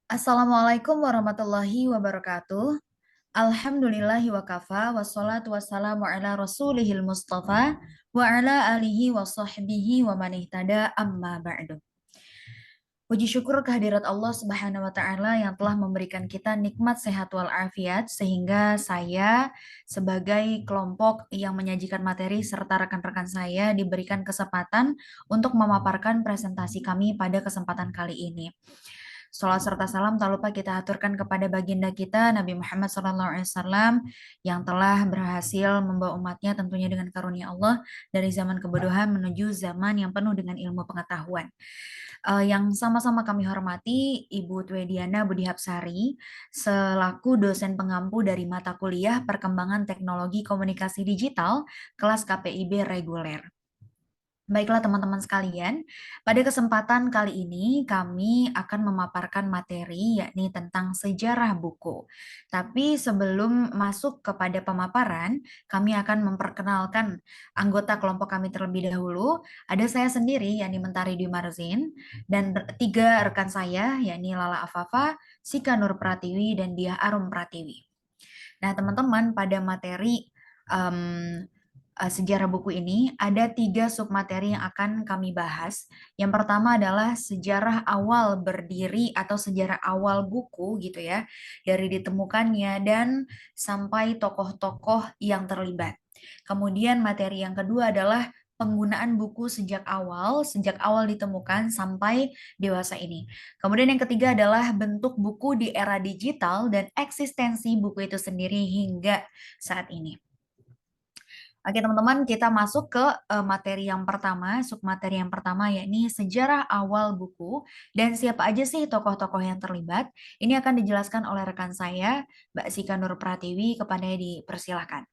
Assalamualaikum warahmatullahi wabarakatuh. Alhamdulillahi wa kafa, wassalatu wassalamu ala rasulihil mustafa, wa ala alihi wa sahbihi wa man ihtada amma ba'du. Puji syukur kehadirat Allah Subhanahu wa taala yang telah memberikan kita nikmat sehat wal afiat sehingga saya sebagai kelompok yang menyajikan materi serta rekan-rekan saya diberikan kesempatan untuk memaparkan presentasi kami pada kesempatan kali ini. Salat serta salam tak lupa kita aturkan kepada baginda kita Nabi Muhammad SAW yang telah berhasil membawa umatnya tentunya dengan karunia Allah dari zaman kebodohan menuju zaman yang penuh dengan ilmu pengetahuan. Yang sama-sama kami hormati Ibu Twediana Budi Hapsari selaku dosen pengampu dari mata kuliah Perkembangan Teknologi Komunikasi Digital kelas KPIB reguler. Baiklah teman-teman sekalian, pada kesempatan kali ini kami akan memaparkan materi yakni tentang sejarah buku. Tapi sebelum masuk kepada pemaparan, kami akan memperkenalkan anggota kelompok kami terlebih dahulu. Ada saya sendiri yakni Mentari Dwi Marzin dan tiga rekan saya yakni Lala Afafa, Sika Nur Pratiwi dan Diah Arum Pratiwi. Nah teman-teman pada materi sejarah buku ini ada 3 submateri yang akan kami bahas. Yang pertama adalah sejarah awal berdiri atau sejarah awal buku gitu ya, dari ditemukannya dan sampai tokoh-tokoh yang terlibat. Kemudian materi yang kedua adalah penggunaan buku sejak awal ditemukan sampai dewasa ini. Kemudian yang ketiga adalah bentuk buku di era digital dan eksistensi buku itu sendiri hingga saat ini. Oke teman-teman, kita masuk ke materi yang pertama, submateri yang pertama yakni sejarah awal buku dan siapa aja sih tokoh-tokoh yang terlibat. Ini akan dijelaskan oleh rekan saya, Mbak Sika Nur Pratiwi, kepadanya dipersilakan.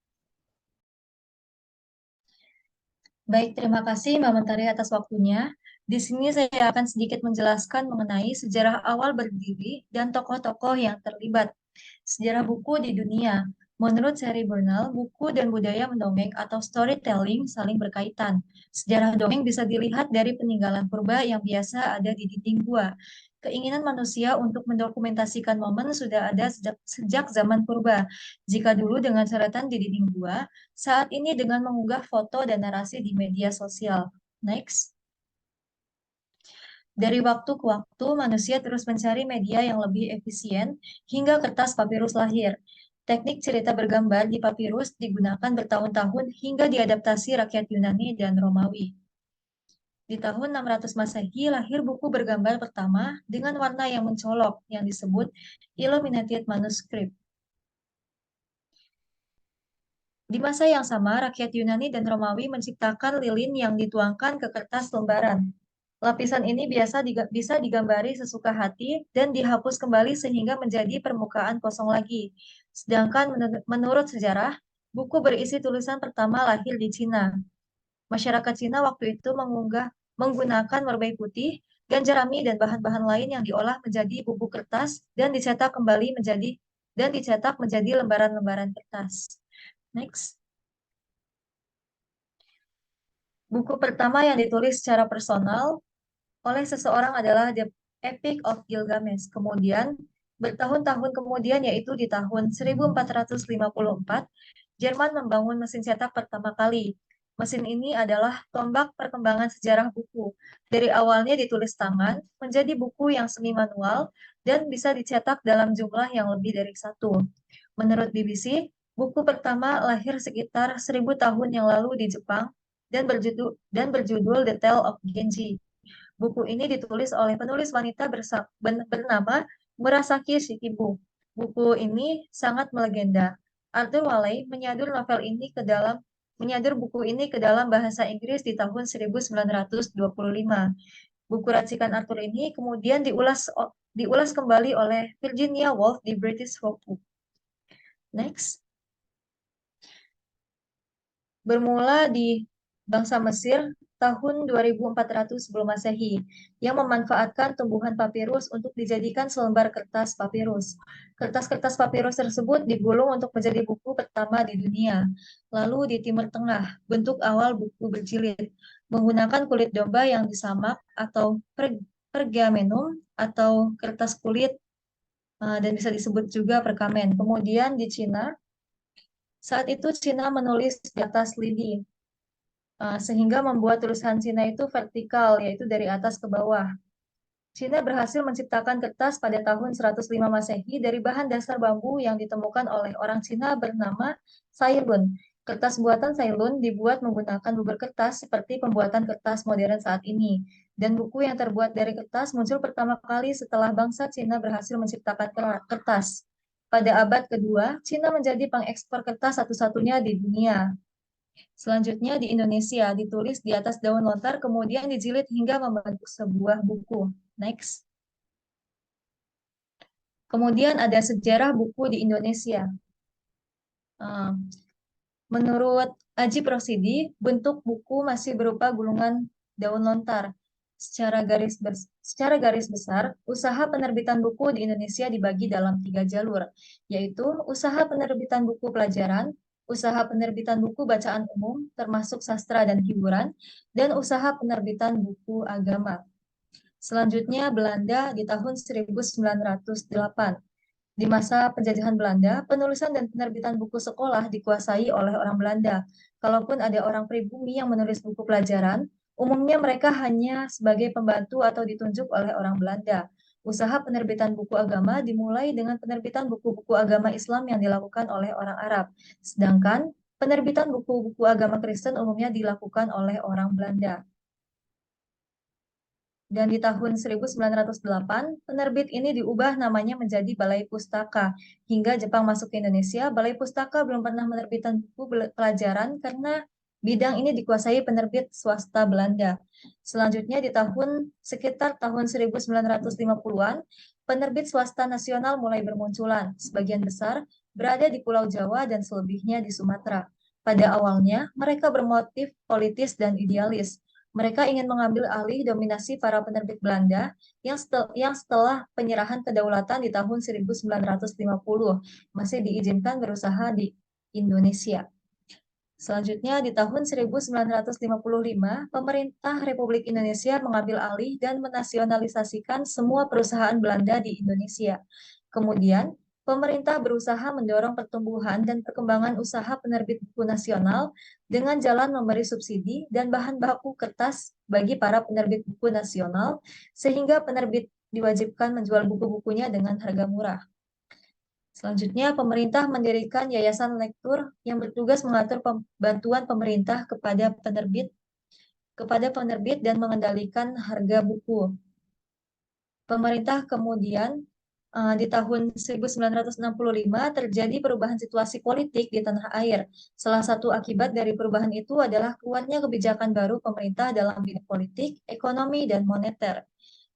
Baik, terima kasih Mbak Mentari atas waktunya. Di sini saya akan sedikit menjelaskan mengenai sejarah awal berdiri dan tokoh-tokoh yang terlibat. Sejarah buku di dunia. Menurut Sherry Bernal, buku dan budaya mendongeng atau storytelling saling berkaitan. Sejarah dongeng bisa dilihat dari peninggalan purba yang biasa ada di dinding gua. Keinginan manusia untuk mendokumentasikan momen sudah ada sejak zaman purba. Jika dulu dengan catatan di dinding gua, saat ini dengan mengunggah foto dan narasi di media sosial. Next. Dari waktu ke waktu, manusia terus mencari media yang lebih efisien hingga kertas papirus lahir. Teknik cerita bergambar di papirus digunakan bertahun-tahun hingga diadaptasi rakyat Yunani dan Romawi. Di tahun 600 Masehi lahir buku bergambar pertama dengan warna yang mencolok yang disebut Illuminated Manuscript. Di masa yang sama, rakyat Yunani dan Romawi menciptakan lilin yang dituangkan ke kertas lembaran. Lapisan ini bisa digambari sesuka hati dan dihapus kembali sehingga menjadi permukaan kosong lagi. Sedangkan menurut sejarah, buku berisi tulisan pertama lahir di Cina. Masyarakat Cina waktu itu menggunakan merbei putih, ganjarami dan bahan-bahan lain yang diolah menjadi bubuk kertas dan dicetak menjadi lembaran-lembaran kertas. Next. Buku pertama yang ditulis secara personal oleh seseorang adalah The Epic of Gilgamesh. Kemudian, bertahun-tahun kemudian, yaitu di tahun 1454, Jerman membangun mesin cetak pertama kali. Mesin ini adalah tombak perkembangan sejarah buku. Dari awalnya ditulis tangan, menjadi buku yang semi manual, dan bisa dicetak dalam jumlah yang lebih dari satu. Menurut BBC, buku pertama lahir sekitar 1000 tahun yang lalu di Jepang dan berjudul The Tale of Genji. Buku ini ditulis oleh penulis wanita bernama Murasaki Shikibu. Buku ini sangat melegenda. Arthur Waley menyadur buku ini ke dalam bahasa Inggris di tahun 1925. Buku racikan Arthur ini kemudian diulas kembali oleh Virginia Woolf di British Workbook. Next. Bermula di bangsa Mesir tahun 2400 sebelum Masehi yang memanfaatkan tumbuhan papirus untuk dijadikan selembar kertas papirus. Kertas-kertas papirus tersebut digulung untuk menjadi buku pertama di dunia. Lalu di Timur Tengah, bentuk awal buku berjilid menggunakan kulit domba yang disamak atau pergamenum atau kertas kulit dan bisa disebut juga perkamen. Kemudian di Cina, saat itu Cina menulis di atas lidi, sehingga membuat tulisan Cina itu vertikal, yaitu dari atas ke bawah. Cina berhasil menciptakan kertas pada tahun 105 Masehi dari bahan dasar bambu yang ditemukan oleh orang Cina bernama Sailun. Kertas buatan Sailun dibuat menggunakan bubur kertas seperti pembuatan kertas modern saat ini. Dan buku yang terbuat dari kertas muncul pertama kali setelah bangsa Cina berhasil menciptakan kertas. Pada abad kedua, Cina menjadi pengekspor kertas satu-satunya di dunia. Selanjutnya di Indonesia, ditulis di atas daun lontar, kemudian dijilid hingga membentuk sebuah buku. Next. Kemudian ada sejarah buku di Indonesia. Eh, Menurut Aji Prosidi, bentuk buku masih berupa gulungan daun lontar. Secara garis besar, usaha penerbitan buku di Indonesia dibagi dalam 3 jalur, yaitu usaha penerbitan buku pelajaran, usaha penerbitan buku bacaan umum, termasuk sastra dan hiburan, dan usaha penerbitan buku agama. Selanjutnya Belanda di tahun 1908. Di masa penjajahan Belanda, penulisan dan penerbitan buku sekolah dikuasai oleh orang Belanda. Kalaupun ada orang pribumi yang menulis buku pelajaran, umumnya mereka hanya sebagai pembantu atau ditunjuk oleh orang Belanda. Usaha penerbitan buku agama dimulai dengan penerbitan buku-buku agama Islam yang dilakukan oleh orang Arab. Sedangkan penerbitan buku-buku agama Kristen umumnya dilakukan oleh orang Belanda. Dan di tahun 1908, penerbit ini diubah namanya menjadi Balai Pustaka. Hingga Jepang masuk ke Indonesia, Balai Pustaka belum pernah menerbitkan buku pelajaran karena bidang ini dikuasai penerbit swasta Belanda. Selanjutnya di sekitar tahun 1950-an, penerbit swasta nasional mulai bermunculan. Sebagian besar berada di Pulau Jawa dan selebihnya di Sumatera. Pada awalnya, mereka bermotif politis dan idealis. Mereka ingin mengambil alih dominasi para penerbit Belanda yang setelah penyerahan kedaulatan di tahun 1950 masih diizinkan berusaha di Indonesia. Selanjutnya, di tahun 1955, pemerintah Republik Indonesia mengambil alih dan menasionalisasikan semua perusahaan Belanda di Indonesia. Kemudian, pemerintah berusaha mendorong pertumbuhan dan perkembangan usaha penerbit buku nasional dengan jalan memberi subsidi dan bahan baku kertas bagi para penerbit buku nasional, sehingga penerbit diwajibkan menjual buku-bukunya dengan harga murah. Selanjutnya, pemerintah mendirikan yayasan lektur yang bertugas mengatur bantuan pemerintah kepada penerbit dan mengendalikan harga buku. Pemerintah kemudian di tahun 1965 terjadi perubahan situasi politik di tanah air. Salah satu akibat dari perubahan itu adalah keluarnya kebijakan baru pemerintah dalam bidang politik, ekonomi, dan moneter.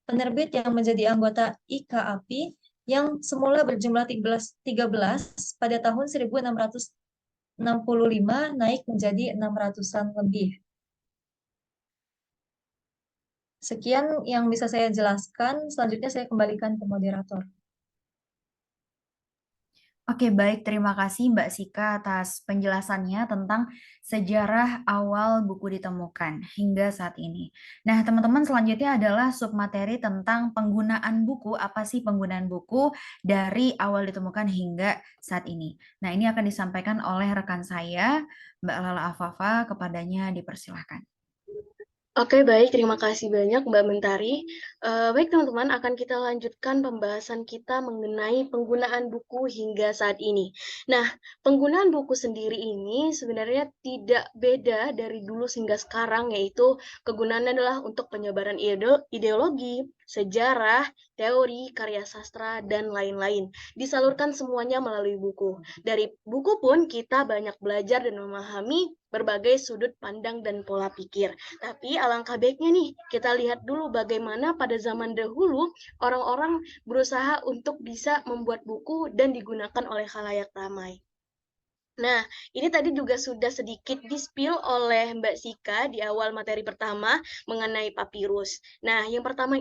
Penerbit yang menjadi anggota IKAPI yang semula berjumlah 13 pada tahun 1665 naik menjadi 600-an lebih. Sekian yang bisa saya jelaskan. Selanjutnya saya kembalikan ke moderator. Oke, baik. Terima kasih Mbak Sika atas penjelasannya tentang sejarah awal buku ditemukan hingga saat ini. Nah, teman-teman, selanjutnya adalah submateri tentang penggunaan buku. Apa sih penggunaan buku dari awal ditemukan hingga saat ini? Nah, ini akan disampaikan oleh rekan saya, Mbak Lala Afafa. Kepadanya dipersilahkan. Oke, baik. Terima kasih banyak, Mbak Mentari. Baik, teman-teman, akan kita lanjutkan pembahasan kita mengenai penggunaan buku hingga saat ini. Nah, penggunaan buku sendiri ini sebenarnya tidak beda dari dulu hingga sekarang, yaitu kegunaannya adalah untuk penyebaran ideologi, sejarah, teori, karya sastra, dan lain-lain. Disalurkan semuanya melalui buku. Dari buku pun kita banyak belajar dan memahami berbagai sudut pandang dan pola pikir. Tapi alangkah baiknya nih, kita lihat dulu bagaimana pada zaman dahulu orang-orang berusaha untuk bisa membuat buku dan digunakan oleh khalayak ramai. Nah, ini tadi juga sudah sedikit di-spill oleh Mbak Sika di awal materi pertama mengenai papirus. Nah, yang pertama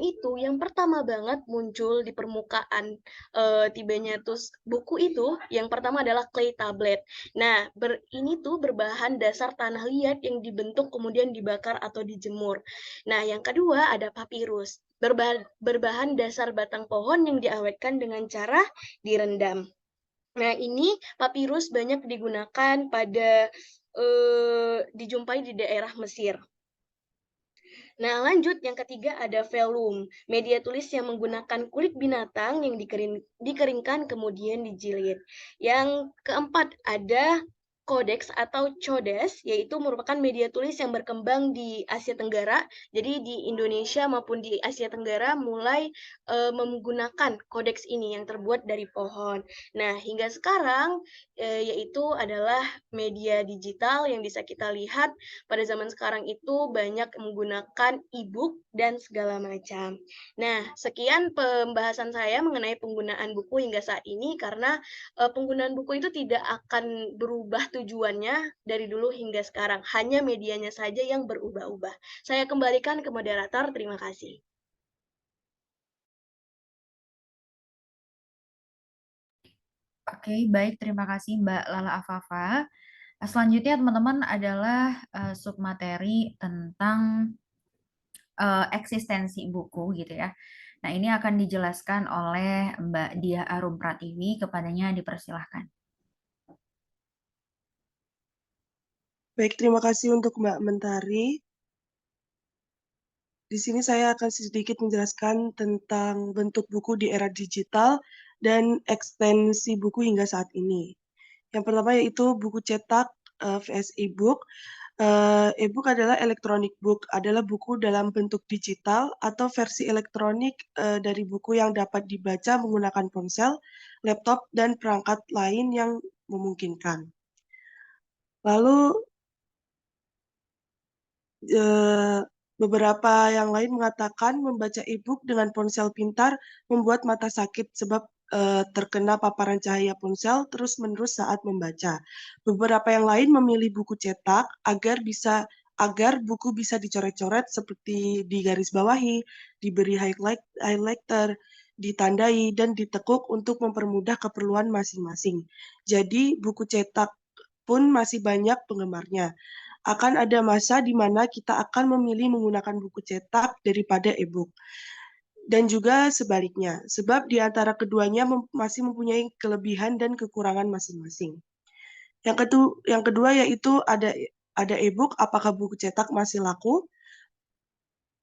banget muncul di permukaan tibanya terus buku itu, yang pertama adalah clay tablet. Nah, ini tuh berbahan dasar tanah liat yang dibentuk kemudian dibakar atau dijemur. Nah, yang kedua ada papirus, berbahan dasar batang pohon yang diawetkan dengan cara direndam. Nah, ini papirus banyak digunakan dijumpai di daerah Mesir. Nah, lanjut yang ketiga ada vellum, media tulis yang menggunakan kulit binatang yang dikeringkan kemudian dijilid. Yang keempat ada Codex atau Codes, yaitu merupakan media tulis yang berkembang di Asia Tenggara. Jadi di Indonesia maupun di Asia Tenggara mulai menggunakan kodeks ini yang terbuat dari pohon. Nah, hingga sekarang yaitu adalah media digital yang bisa kita lihat pada zaman sekarang itu banyak menggunakan e-book dan segala macam. Nah, sekian pembahasan saya mengenai penggunaan buku hingga saat ini karena penggunaan buku itu tidak akan berubah tujuannya dari dulu hingga sekarang, hanya medianya saja yang berubah-ubah. Saya kembalikan ke moderator, terima kasih. Oke, baik. Terima kasih Mbak Lala Afafa. Selanjutnya teman-teman adalah submateri tentang eksistensi buku gitu ya. Nah, ini akan dijelaskan oleh Mbak Dia Arum Pratiwi, kepadanya dipersilahkan. Baik, terima kasih untuk Mbak Mentari. Di sini saya akan sedikit menjelaskan tentang bentuk buku di era digital dan ekstensi buku hingga saat ini. Yang pertama yaitu buku cetak vs e-book. E-book adalah electronic book, adalah buku dalam bentuk digital atau versi elektronik dari buku yang dapat dibaca menggunakan ponsel, laptop, dan perangkat lain yang memungkinkan. Lalu beberapa yang lain mengatakan membaca e-book dengan ponsel pintar membuat mata sakit sebab terkena paparan cahaya ponsel terus-menerus saat membaca. Beberapa yang lain memilih buku cetak agar buku bisa dicoret-coret seperti digarisbawahi, diberi highlighter, ditandai, dan ditekuk untuk mempermudah keperluan masing-masing. Jadi, buku cetak pun masih banyak penggemarnya. Akan ada masa di mana kita akan memilih menggunakan buku cetak daripada e-book. Dan juga sebaliknya, sebab di antara keduanya masih mempunyai kelebihan dan kekurangan masing-masing. Yang kedua yaitu ada e-book, apakah buku cetak masih laku?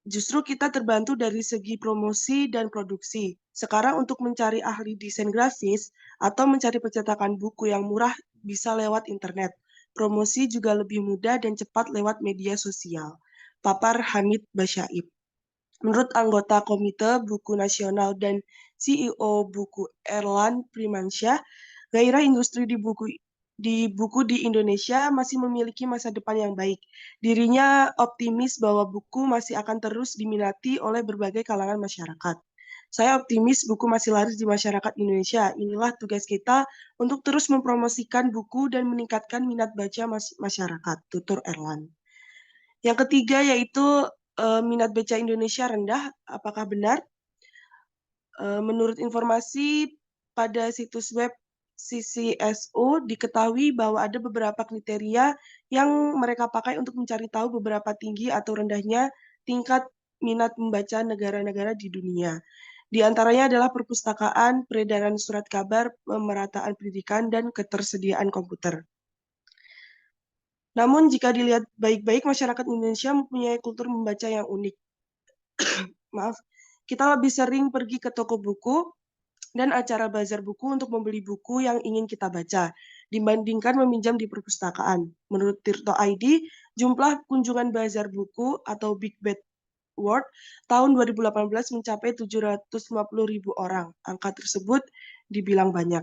Justru kita terbantu dari segi promosi dan produksi. Sekarang untuk mencari ahli desain grafis atau mencari percetakan buku yang murah bisa lewat internet. Promosi juga lebih mudah dan cepat lewat media sosial. Papar Hamid Basyaib. Menurut anggota Komite Buku Nasional dan CEO Buku Erlan Primansyah, gairah industri di buku di Indonesia masih memiliki masa depan yang baik. Dirinya optimis bahwa buku masih akan terus diminati oleh berbagai kalangan masyarakat. Saya optimis buku masih laris di masyarakat Indonesia. Inilah tugas kita untuk terus mempromosikan buku dan meningkatkan minat baca masyarakat, tutur Erlan. Yang ketiga yaitu minat baca Indonesia rendah. Apakah benar? Menurut informasi pada situs web CCSO diketahui bahwa ada beberapa kriteria yang mereka pakai untuk mencari tahu beberapa tinggi atau rendahnya tingkat minat membaca negara-negara di dunia. Di antaranya adalah perpustakaan, peredaran surat kabar, pemerataan pendidikan, dan ketersediaan komputer. Namun jika dilihat baik-baik, masyarakat Indonesia mempunyai kultur membaca yang unik. Maaf, kita lebih sering pergi ke toko buku dan acara bazar buku untuk membeli buku yang ingin kita baca, dibandingkan meminjam di perpustakaan. Menurut Tirto ID, jumlah kunjungan bazar buku atau Big Bad World tahun 2018 mencapai 750.000 orang. Angka tersebut dibilang banyak.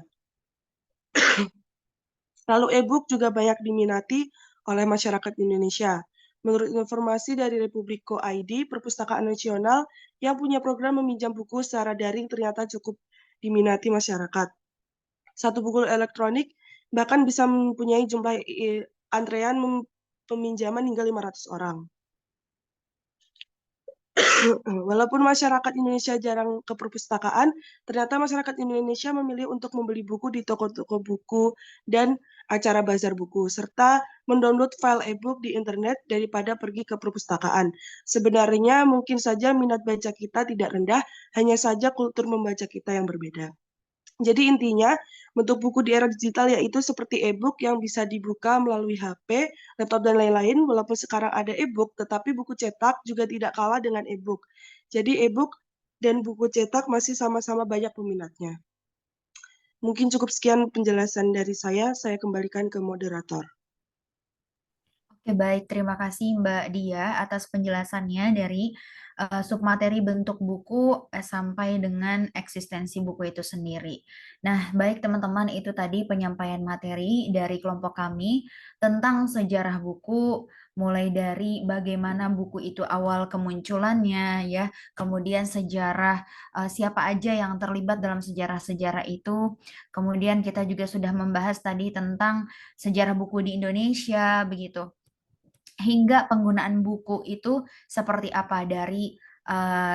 Lalu e-book juga banyak diminati oleh masyarakat Indonesia. Menurut informasi dari Republiko ID, Perpustakaan Nasional yang punya program meminjam buku secara daring ternyata cukup diminati masyarakat. Satu buku elektronik bahkan bisa mempunyai jumlah antrean peminjaman hingga 500 orang. Walaupun masyarakat Indonesia jarang ke perpustakaan, ternyata masyarakat Indonesia memilih untuk membeli buku di toko-toko buku dan acara bazar buku, serta mendownload file e-book di internet daripada pergi ke perpustakaan. Sebenarnya mungkin saja minat baca kita tidak rendah, hanya saja kultur membaca kita yang berbeda. Jadi intinya, bentuk buku di era digital yaitu seperti e-book yang bisa dibuka melalui HP, laptop, dan lain-lain. Walaupun sekarang ada e-book, tetapi buku cetak juga tidak kalah dengan e-book. Jadi e-book dan buku cetak masih sama-sama banyak peminatnya. Mungkin cukup sekian penjelasan dari saya kembalikan ke moderator. Oke, baik. Terima kasih Mbak Dia atas penjelasannya dari submateri bentuk buku sampai dengan eksistensi buku itu sendiri. Nah, baik teman-teman, itu tadi penyampaian materi dari kelompok kami tentang sejarah buku, mulai dari bagaimana buku itu awal kemunculannya, ya, kemudian sejarah siapa aja yang terlibat dalam sejarah-sejarah itu. Kemudian kita juga sudah membahas tadi tentang sejarah buku di Indonesia, begitu. Hingga penggunaan buku itu seperti apa dari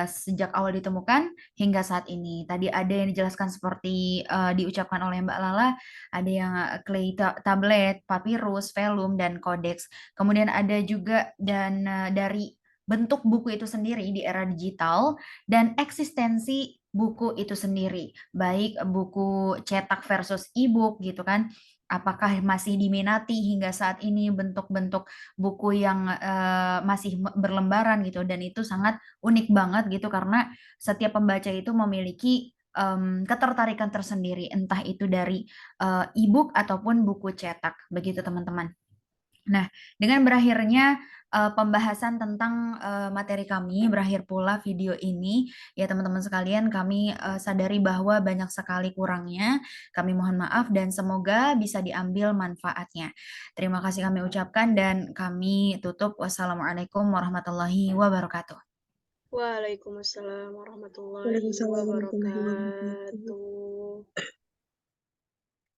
sejak awal ditemukan hingga saat ini. Tadi ada yang dijelaskan seperti diucapkan oleh Mbak Lala, ada yang clay tablet, papirus, velum, dan kodeks. Kemudian ada juga dan dari bentuk buku itu sendiri di era digital dan eksistensi buku itu sendiri, baik buku cetak versus e-book gitu kan. Apakah masih diminati hingga saat ini bentuk-bentuk buku yang masih berlembaran gitu, dan itu sangat unik banget gitu karena setiap pembaca itu memiliki ketertarikan tersendiri, entah itu dari e-book ataupun buku cetak, begitu teman-teman. Nah, dengan berakhirnya pembahasan tentang materi kami, berakhir pula video ini, ya teman-teman sekalian, kami sadari bahwa banyak sekali kurangnya. Kami mohon maaf dan semoga bisa diambil manfaatnya. Terima kasih kami ucapkan dan kami tutup. Wassalamualaikum warahmatullahi wabarakatuh. Waalaikumsalam warahmatullahi Waalaikumsalam warahmatullahi wabarakatuh. wabarakatuh.